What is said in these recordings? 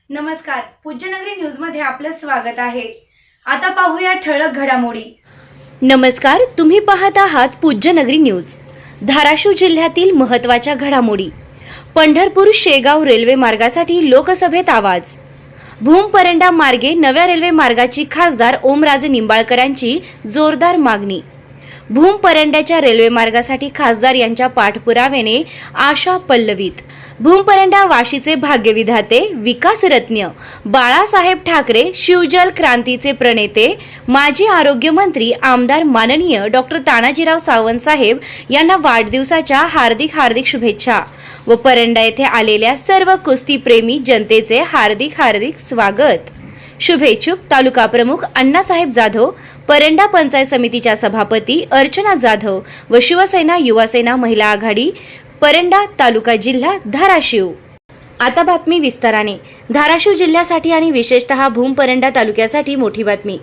नमस्कार, पूज्यनगरी न्यूज मध्ये आपलं स्वागत आहे। आता पाहूया ठळक घडामोडी। नमस्कार, तुम्ही पाहत आहात पूज्यनगरी न्यूज। धाराशिव जिल्ह्यातील महत्त्वाच्या घडामोडी। पंढरपूर शेगाव रेल्वे मार्गासाठी लोकसभेत आवाज। भूम परंडा मार्गे नव्या रेल्वे मार्गाची खासदार ओमराजे निंबाळकरांची जोरदार मागणी। भूम परंड्याच्या रेल्वे मार्गासाठी खासदार यांच्या पाठपुराव्याने आशा पल्लवीत। भूम परंडा वाशीचे भाग्यविधाते विकासरत्न बाळासाहेब ठाकरे शिवजल क्रांतीचे प्रणेते माजी आरोग्यमंत्री आमदार माननीय डॉक्टर तानाजीराव सावंत साहेब यांना वाढदिवसाच्या हार्दिक शुभेच्छा व परंडा येथे आलेल्या सर्व कुस्तीप्रेमी जनतेचे हार्दिक स्वागत। शुभेच्छुक तालुका प्रमुख अण्णासाहेब जाधव, परंडा पंचायत समितीच्या सभापती अर्चना जाधव व शिवसेना युवासेना महिला आघाडी परंडा तालुका जिल्हा धाराशिव। आता बातमी विस्ताराने। धाराशिव जिल्ह्यासाठी आणि विशेषतः भूम परंडा तालुक्यासाठी मोठी बातमी।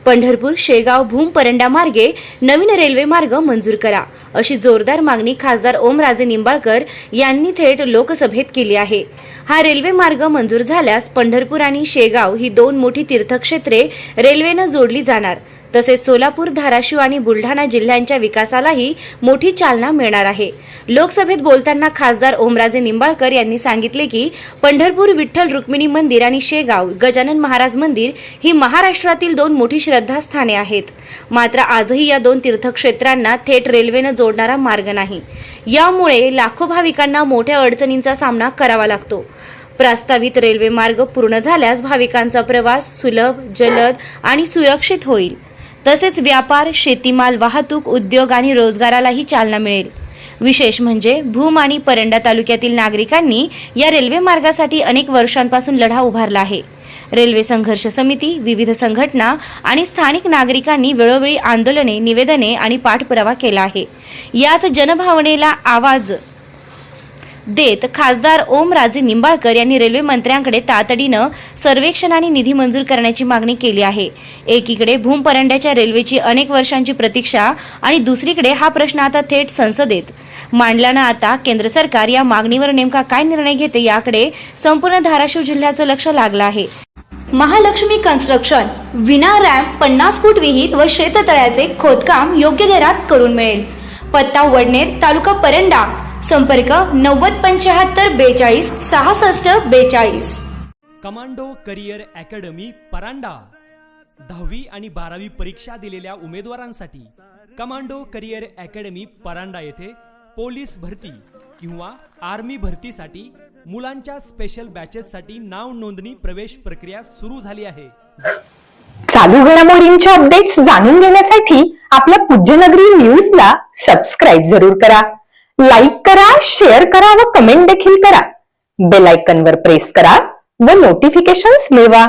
पंढरपूर शेगाव भूम परंडा मार्गे नवीन रेल्वे मार्ग मंजूर करा अशी जोरदार मागणी खासदार ओमराजे निंबाळकर यांनी थेट लोकसभेत केली आहे। हा रेल्वे मार्ग मंजूर झाल्यास पंढरपूर आणि शेगाव ही दोन मोठी तीर्थक्षेत्रे रेल्वेने जोडली जाणार। तसेच सोलापूर, धाराशिव आणि बुलढाणा जिल्ह्यांच्या विकासालाही मोठी चालना मिळणार आहे। लोकसभेत बोलताना खासदार ओमराजे निंबाळकर यांनी सांगितले की पंढरपूर विठ्ठल रुक्मिणी मंदिर आणि शेगाव गजानन महाराज मंदिर ही महाराष्ट्रातील दोन मोठी श्रद्धास्थाने आहेत। मात्र आजही या दोन तीर्थक्षेत्रांना थेट रेल्वेने जोडणारा मार्ग नाही। यामुळे लाखो भाविकांना मोठ्या अडचणींचा सामना करावा लागतो। प्रस्तावित रेल्वे मार्ग पूर्ण झाल्यास भाविकांचा प्रवास सुलभ, जलद आणि सुरक्षित होईल। तसेच व्यापार, शेतीमाल वाहतूक, उद्योग आणि रोजगारालाही चालना मिळेल। विशेष म्हणजे भूम आणि परंडा तालुक्यातील नागरिकांनी या रेल्वे मार्गासाठी अनेक वर्षांपासून लढा उभारला आहे। रेल्वे संघर्ष समिती, विविध संघटना आणि स्थानिक नागरिकांनी वेळोवेळी आंदोलने, निवेदने आणि पाठपुरावा केला आहे। याच जनभावनेला आवाज देत खासदार ओमराजे निंबाळकर यांनी रेल्वे मंत्र्यांकडे तातडीनं सर्वेक्षण आणि निधी मंजूर करण्याची मागणी केली आहे। एकीकडे भूम परंड्याच्या रेल्वेची अनेक वर्षांची प्रतीक्षा आणि दुसरीकडे हा प्रश्न आता थेट संसदेत मांडल्यानं आता केंद्र सरकार या मागणीवर नेमका काय निर्णय घेते याकडे संपूर्ण धाराशिव जिल्ह्याचं लक्ष लागलं आहे। महालक्ष्मी कन्स्ट्रक्शन विना रॅम्प 50 फूट विहीर व शेततळ्याचे खोदकाम योग्य दरात करून मिळेल। पत्ता वडनेर, तालुका परंडा, संपर्क 907542 6642। Commando career academy Paranda. 10वी आणि 12वी परीक्षा दिलेल्या उमेदवारांसाठी कमांडो करिअर अकॅडमी परांडा येथे पोलीस भरती किंवा आर्मी भरतीसाठी मुलांच्या स्पेशल बॅचेससाठी नाव नोंदणी प्रवेश प्रक्रिया सुरू झाली आहे। चालू घडामोडींच्या अपडेट्स जाणून घेण्यासाठी आपल्या पूज्यनगरी न्यूजला सबस्क्राईब जरूर करा, लाईक करा, शेअर करा व कमेंट देखील करा। बेल आयकॉनवर प्रेस करा व नोटिफिकेशन्स मिळवा।